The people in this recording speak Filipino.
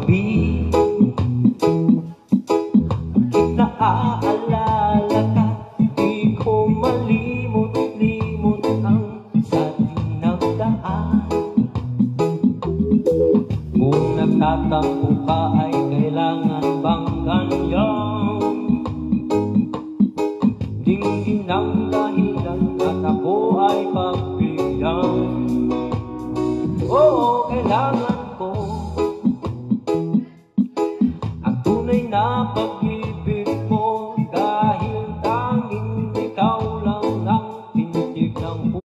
gabi. Bakit naaalala ka? Di ko malimot-limot ang sa dinagdaan. Kung nagtatampo ka ay kailangan bang ganyan? Dinggin ang dahilan at ako ay pagbigyan. Oo, kailangan